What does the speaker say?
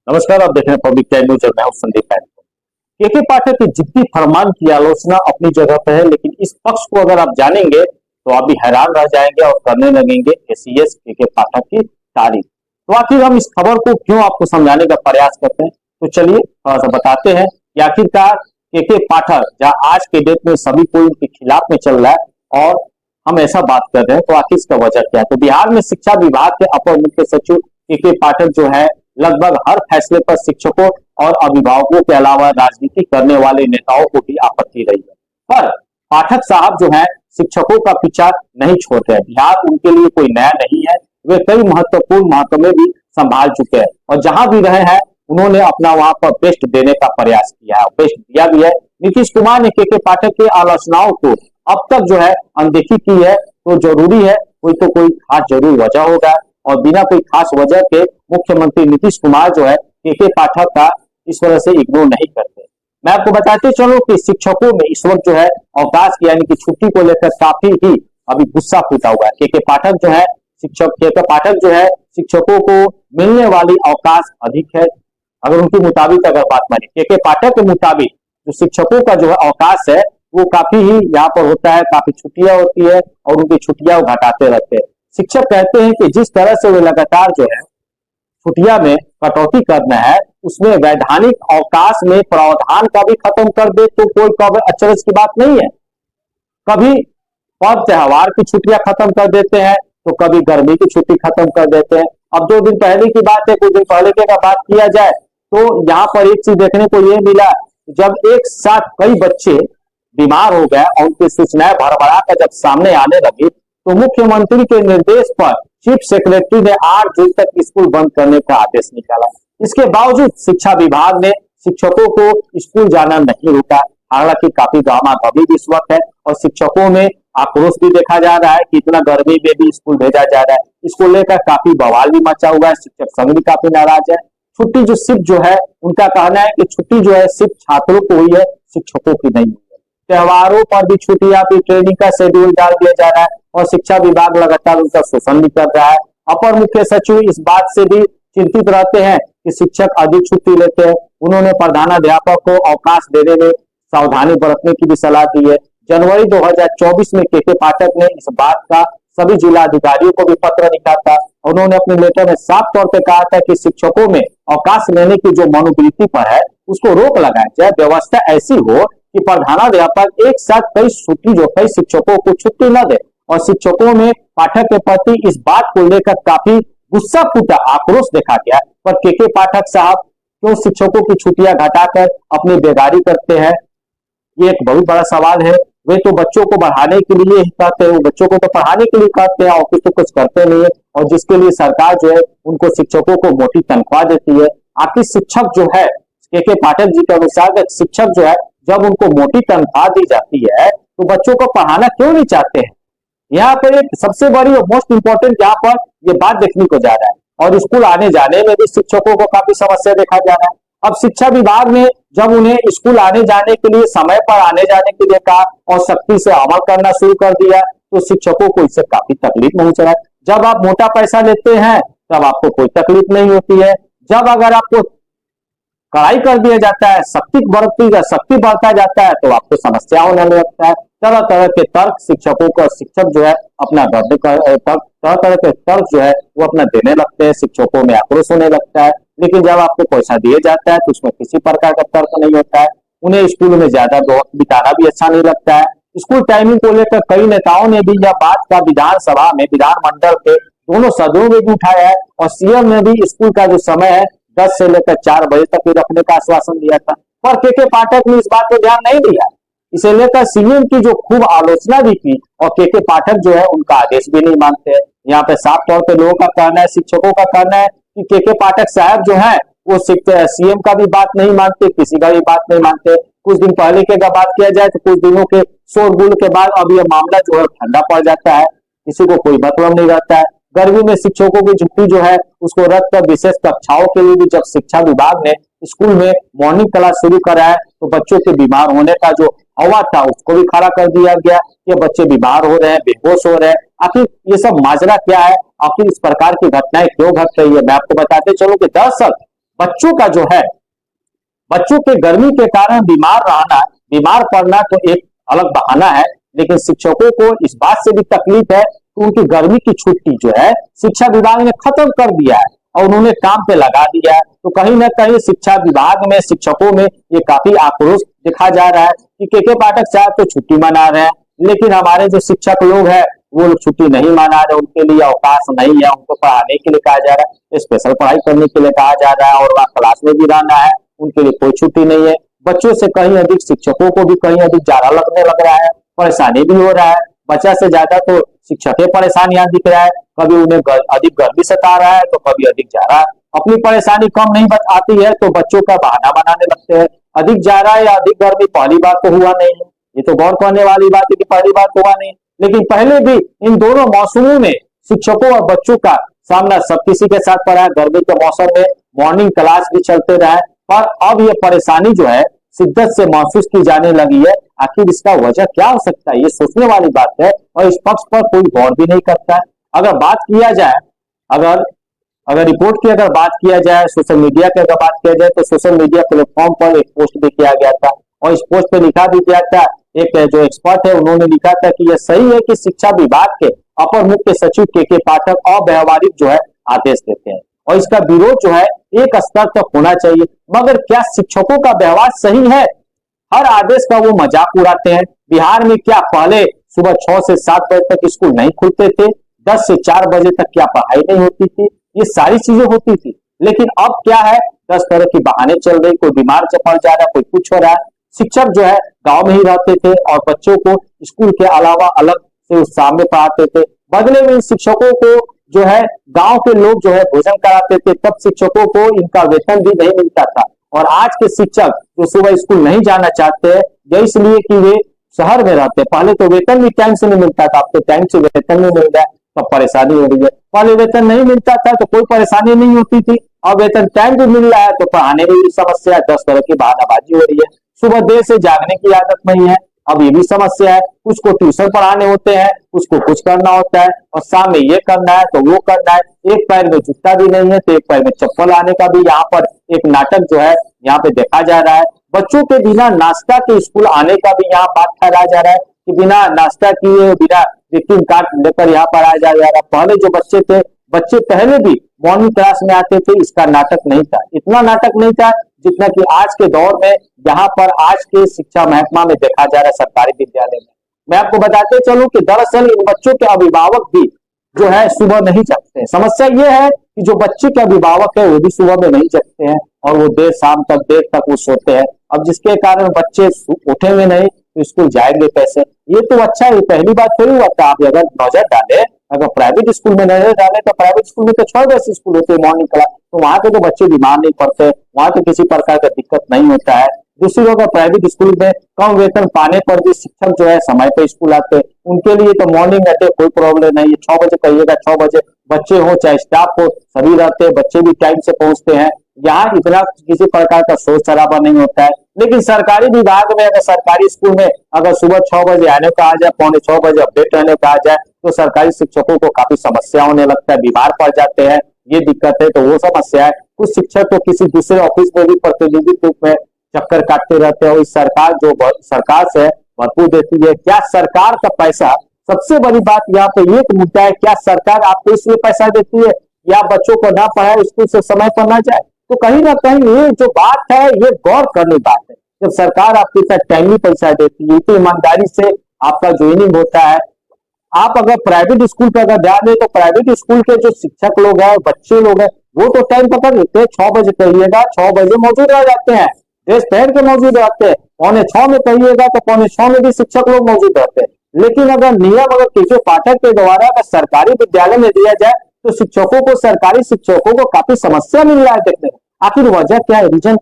नमस्कार, आप देख रहे हैं पब्लिक टाइम न्यूज और मैं हूं संदीप पाठक। केके पाठक की जिद्दी फरमान की आलोचना अपनी जगह पर है, लेकिन इस पक्ष को अगर आप जानेंगे तो आप भी हैरान रह जाएंगे और करने लगेंगे एसीएस केके पाठक की तारीफ। तो आखिर हम इस खबर को क्यों आपको समझाने का प्रयास करते हैं, तो चलिए थोड़ा सा बताते हैं कि आखिरकार केके पाठक जहां आज के डेट में सभी कोई उनके खिलाफ में चल रहा है और हम ऐसा बात कर रहे हैं, तो आखिर इसका वजह क्या है। तो बिहार में शिक्षा विभाग के अपर मुख्य सचिव केके पाठक जो है लगभग हर फैसले पर शिक्षकों और अभिभावकों के अलावा राजनीति करने वाले नेताओं को भी आपत्ति रही है। पर पाठक साहब जो है शिक्षकों का पीछा नहीं छोड़ते हैं। बिहार उनके लिए कोई नया नहीं है, वे कई महत्वपूर्ण महकमे भी संभाल चुके हैं और जहां भी रहे हैं उन्होंने अपना वहां पर बेस्ट देने का प्रयास किया है, बेस्ट दिया भी है। नीतीश कुमार ने केके पाठक की आलोचनाओं को अब तक जो है अनदेखी की है, तो जरूरी है कोई खास जरूर वजह होगा और बिना कोई खास वजह के मुख्यमंत्री नीतीश कुमार जो है केके पाठक का इस वजह से इग्नोर नहीं करते। मैं आपको बताते चलूं कि शिक्षकों में इस वक्त जो है अवकाश यानी कि छुट्टी को लेकर काफी ही अभी गुस्सा फूटा हुआ है। केके पाठक जो है शिक्षकों को मिलने वाली अवकाश अधिक है। अगर उनके मुताबिक अगर बात माने केके पाठक के मुताबिक जो शिक्षकों का जो है अवकाश है वो काफी ही यहाँ पर होता है, काफी छुट्टियां होती है और उनकी छुट्टियां वो घटाते रहते हैं। शिक्षक कहते हैं कि जिस तरह से वे लगातार जो है छुट्टियां में कटौती करना है, उसमें वैधानिक अवकाश में प्रावधान का भी खत्म कर दे तो कोई अचरज की बात नहीं है। कभी पर्व त्योहार की छुट्टियां खत्म कर देते हैं तो कभी गर्मी की छुट्टी खत्म कर देते हैं। अब 2 दिन पहले की बात है, कुछ दिन पहले की अगर बात किया जाए तो यहाँ पर एक चीज देखने को ये मिला, जब एक साथ कई बच्चे बीमार हो गए और उनकी सूचनाएं भरभरा कर जब सामने आने लगी तो मुख्यमंत्री के निर्देश पर चीफ सेक्रेटरी ने 8 जून तक स्कूल बंद करने का आदेश निकाला। इसके बावजूद शिक्षा विभाग ने शिक्षकों को स्कूल जाना नहीं रोका। हालांकि काफी गहमा-गहमी भी इस वक्त है और शिक्षकों में आक्रोश भी देखा जा रहा है कि इतना गर्मी में भी स्कूल भेजा जा रहा है। इसको लेकर काफी बवाल भी मचा हुआ है, शिक्षक संघ भी काफी नाराज है। छुट्टी जो सिर्फ जो है उनका कहना है कि छुट्टी जो है सिर्फ छात्रों को हुई है, शिक्षकों की नहीं हुई है। त्योहारों पर भी छुट्टियां भी ट्रेनिंग का शेड्यूल डाल दिया जा रहा है और शिक्षा विभाग लगातार उनका शोषण भी कर रहा है। अपर मुख्य सचिव इस बात से भी चिंतित रहते हैं कि शिक्षक अधिक छुट्टी लेते हैं। उन्होंने प्रधानाध्यापक को अवकाश देने में सावधानी बरतने की भी सलाह दी है। जनवरी 2024 में केके पाठक ने इस बात का सभी जिला अधिकारियों को भी पत्र लिखा था। उन्होंने अपने लेटर में साफ तौर पर कहा था कि शिक्षकों में अवकाश लेने की जो मनोवृत्ति पर है उसको रोक लगाया जाए। व्यवस्था ऐसी हो कि प्रधानाध्यापक एक साथ कई शिक्षकों को छुट्टी न दे और शिक्षकों में पाठक के प्रति इस बात को लेकर काफी गुस्सा फूटा आक्रोश देखा गया। पर केके पाठक साहब क्यों शिक्षकों की छुट्टियां घटाकर अपनी बेगारी करते हैं, ये एक बहुत बड़ा सवाल है। वे तो बच्चों को बढ़ाने के लिए ही कहते हैं, बच्चों को तो पढ़ाने के लिए कहते हैं और कुछ करते नहीं है और जिसके लिए सरकार जो है उनको शिक्षकों को मोटी तनख्वाह देती है। आखिर शिक्षक जो है केके पाठक जी के अनुसार शिक्षक जो है जब उनको मोटी तनख्वाह दी जाती है तो बच्चों को पढ़ाना क्यों नहीं चाहते हैं। यहाँ पर एक सबसे बड़ी और मोस्ट इंपॉर्टेंट यहाँ पर ये बात देखने को जा रहा है और स्कूल आने जाने में भी शिक्षकों को काफी समस्या देखा जा रहा है। अब शिक्षा विभाग ने जब उन्हें स्कूल आने जाने के लिए समय पर आने जाने के लिए कहा और सख्ती से अमल करना शुरू कर दिया तो शिक्षकों को इससे काफी तकलीफ पहुंच रहा है। जब आप मोटा पैसा लेते हैं तब आपको कोई तकलीफ नहीं होती है, जब अगर आपको कड़ाई कर दिया जाता है, सख्ती बढ़ता जाता है तो आपको समस्या होने लगता है। तरह तरह के तर्क शिक्षकों का शिक्षक जो है अपना तरह तरह के तर्क जो है वो अपना देने लगते हैं, शिक्षकों में आक्रोश होने लगता है। लेकिन जब आपको पैसा दिया जाता है तो उसमें किसी प्रकार का तर्क नहीं होता है। उन्हें स्कूल में ज्यादा वक्त बिताना भी अच्छा नहीं लगता है। स्कूल टाइमिंग को लेकर कई नेताओं ने भी यह बात का विधानसभा में विधानमंडल के दोनों सदनों में भी उठाया है और सीएम ने भी स्कूल का जो समय है 10 से लेकर 4 बजे तक ही रखने का आश्वासन दिया था, पर केके पाठक ने इस बात को ध्यान नहीं दिया। इसे लेकर सीएम की जो खूब आलोचना भी की और केके पाठक जो है उनका आदेश भी नहीं मानते हैं। यहाँ पे साफ तौर पे लोगों का कहना है, शिक्षकों का कहना है कि केके पाठक साहब जो है वो सीएम का भी बात नहीं मानते, किसी का भी बात नहीं मानते। कुछ दिन पहले की अगर बात किया जाए तो कुछ दिनों के शोरगुल के बाद अब यह मामला जो है ठंडा पड़ जाता है, किसी को कोई मतलब नहीं रहता है। गर्मी में शिक्षकों की छुट्टी जो है उसको रद्द कर विशेष कक्षाओं के लिए भी जब शिक्षा विभाग ने स्कूल में मॉर्निंग क्लास शुरू करा है तो बच्चों के बीमार होने का जो हवा था उसको भी खड़ा कर दिया गया कि बच्चे बीमार हो रहे हैं, बेहोश हो रहे हैं। आखिर ये सब माजरा क्या है, आखिर इस प्रकार की घटनाएं क्यों घट रही है। मैं आपको बताते चलूं कि दरअसल बच्चों का जो है, बच्चों के गर्मी के कारण बीमार पड़ना तो एक अलग बहाना है, लेकिन शिक्षकों को इस बात से भी तकलीफ है कि उनकी गर्मी की छुट्टी जो है शिक्षा विभाग ने खत्म कर दिया है और उन्होंने काम पे लगा दिया है। तो कहीं ना कहीं शिक्षा विभाग में, शिक्षकों में ये काफी आक्रोश देखा जा रहा है कि के पाठक साहब तो छुट्टी मना रहे हैं, लेकिन हमारे जो शिक्षक लोग हैं वो लोग छुट्टी नहीं मना रहे, उनके लिए अवकाश नहीं है, उनको पढ़ाने के लिए कहा जा रहा है, स्पेशल पढ़ाई करने के लिए कहा जा रहा है और वह क्लास में भी रहना है, उनके लिए कोई छुट्टी नहीं है। बच्चों से कहीं अधिक शिक्षकों को भी कहीं अधिक ज्यादा लगने लग रहा है, परेशानी भी हो रहा है। बच्चा से ज्यादा तो शिक्षक परेशान यहाँ दिख रहा है, कभी उन्हें अधिक गर्मी सता रहा है तो कभी अधिक जा रहा है, अपनी परेशानी कम नहीं आती है तो बच्चों का बहाना बनाने लगते हैं। अधिक जा रहा है या अधिक गर्मी पहली बार तो हुआ नहीं है, ये तो गौर करने वाली बात है कि पहली बार तो हुआ नहीं, लेकिन पहले भी इन दोनों मौसमों में शिक्षकों और बच्चों का सामना सब किसी के साथ पड़ा है। गर्मी के मौसम में मॉर्निंग क्लास भी चलते रहे, पर अब ये परेशानी जो है शिद्दत से महसूस की जाने लगी है। आखिर इसका वजह क्या हो सकता है, ये सोचने वाली बात है और इस पक्ष पर कोई गौर भी नहीं करता है। अगर बात किया जाए, अगर रिपोर्ट की अगर बात किया जाए, सोशल मीडिया की अगर बात किया जाए, तो सोशल मीडिया प्लेटफॉर्म पर एक पोस्ट भी किया गया था और इस पोस्ट पे लिखा भी गया था, एक जो एक्सपर्ट है उन्होंने लिखा था कि यह सही है कि शिक्षा विभाग के अपर मुख्य सचिव के पाठक अव्यावहारिक जो है आदेश देते हैं और इसका विरोध जो है एक स्तर तक होना चाहिए। मगर क्या शिक्षकों का व्यवहार सही है? हर आदेश का वो मजाक उड़ाते हैं। बिहार में क्या पहले सुबह 6 से 7 बजे तक स्कूल नहीं खुलते थे? 10 से 4 बजे तक क्या पढ़ाई नहीं होती थी? ये सारी चीजें होती थी, लेकिन अब क्या है, 10 तरह की बहाने चल रही, कोई बीमार पड़ जा रहा है, कोई कुछ हो रहा है। शिक्षक जो है गांव में ही रहते थे और बच्चों को स्कूल के अलावा अलग से उस सामने पढ़ाते थे। बदले में शिक्षकों को जो है गांव के लोग जो है भोजन कराते थे, तब शिक्षकों को इनका वेतन भी नहीं मिलता था। और आज के शिक्षक जो सुबह स्कूल नहीं जाना चाहते हैं, ये इसलिए कि वे शहर में रहते हैं, पहले तो वेतन भी टाइम से नहीं मिलता था, अब तो टाइम से वेतन नहीं मिल रहा है, तब परेशानी हो रही है। पहले वेतन नहीं मिलता था तो कोई परेशानी नहीं होती थी, अब वेतन टाइम भी मिल रहा है तो पढ़ाने में भी समस्या, 10 तरह की बहानाबाजी हो रही है। सुबह देर से जागने की आदत नहीं है, अब ये भी समस्या है। कुछ को ट्यूशन पढ़ाने होते हैं, उसको कुछ करना होता है और शाम में ये करना है तो वो करना है। एक पैर में जूता भी नहीं है तो एक पैर में चप्पल आने का भी यहाँ पर एक नाटक जो है यहाँ पे देखा जा रहा है। बच्चों के बिना नाश्ता के स्कूल आने का भी यहाँ बात फैलाया जा रहा है कि बिना नाश्ता किए, बिना विजिटिंग कार्ड लेकर यहाँ पर आया जा रहा है। पहले जो बच्चे पहले भी मॉर्निंग क्लास में आते थे, इसका नाटक नहीं था, इतना नाटक नहीं था जितना कि आज के दौर में यहाँ पर आज के शिक्षा महकमा में देखा जा रहा है सरकारी विद्यालय में। मैं आपको बताते चलूं कि दरअसल इन बच्चों के अभिभावक भी जो है सुबह नहीं जगते हैं। समस्या ये है कि जो बच्चे के अभिभावक है वो भी सुबह में नहीं जगते हैं और वो देर तक वो सोते हैं। अब जिसके कारण बच्चे उठेंगे नहीं तो स्कूल जाएंगे कैसे? ये तो अच्छा है, पहली बात थोड़ी हुआ था। आप अगर नजर डाले, अगर प्राइवेट स्कूल में नजर डाले तो प्राइवेट स्कूल में तो 6 बजे स्कूल होते हैं मॉर्निंग क्लास, तो वहां के तो बच्चे बीमार नहीं पड़ते, वहां तो किसी प्रकार का दिक्कत नहीं होता है। दूसरी जगह प्राइवेट स्कूल में कम वेतन पाने पर भी शिक्षक जो है समय पर स्कूल आते हैं, उनके लिए तो मॉर्निंग रहते कोई प्रॉब्लम नहीं है। 6 बजे कहिएगा, 6 बजे बच्चे हो चाहे स्टाफ हो सभी रहते हैं, बच्चे भी टाइम से पहुंचते हैं। यहाँ इतना किसी प्रकार का शोर शराबा नहीं होता है। लेकिन सरकारी विभाग में, अगर सरकारी स्कूल में अगर सुबह 6 बजे आने का आ जाए, 6:45 बजे अपडेट रहने का आ जाए, तो सरकारी शिक्षकों को काफी समस्या होने लगता है, बीमार पड़ जाते हैं, ये दिक्कत है। तो वो समस्या है। कुछ शिक्षक तो किसी दूसरे ऑफिस में भी प्रतिनिधि रूप में चक्कर काटते रहते हैं और इस सरकार से भरपूर देती है। क्या सरकार का पैसा, सबसे बड़ी बात यहाँ पे एक मुद्दा है, क्या सरकार आपको इसलिए पैसा देती है या बच्चों को ना पढ़ाए, स्कूल से समय पर ना जाए? तो कहीं ना कहीं ये जो बात है ये गौर करने बात है। जब सरकार आपके साथ टाइमली पैसा देती है, तो ईमानदारी से आपका ज्वाइनिंग होता है। आप अगर प्राइवेट स्कूल पर अगर ध्यान दें तो प्राइवेट स्कूल के जो शिक्षक लोग हैं, बच्चे लोग हैं, वो तो टाइम पकड़ लेते हैं। 6 बजे कहिएगा, 6 बजे मौजूद रह जाते हैं, ड्रेस पहन के मौजूद रहते हैं। 5:45 में कहिएगा तो 5:45 में भी शिक्षक लोग मौजूद रहते हैं। लेकिन अगर नियम अगर किसी पाठक के द्वारा अगर सरकारी विद्यालय में दिया जाए तो सरकारी शिक्षकों को काफी समस्या मिल रहा है देखने में। आखिर वजह क्या है, रीजन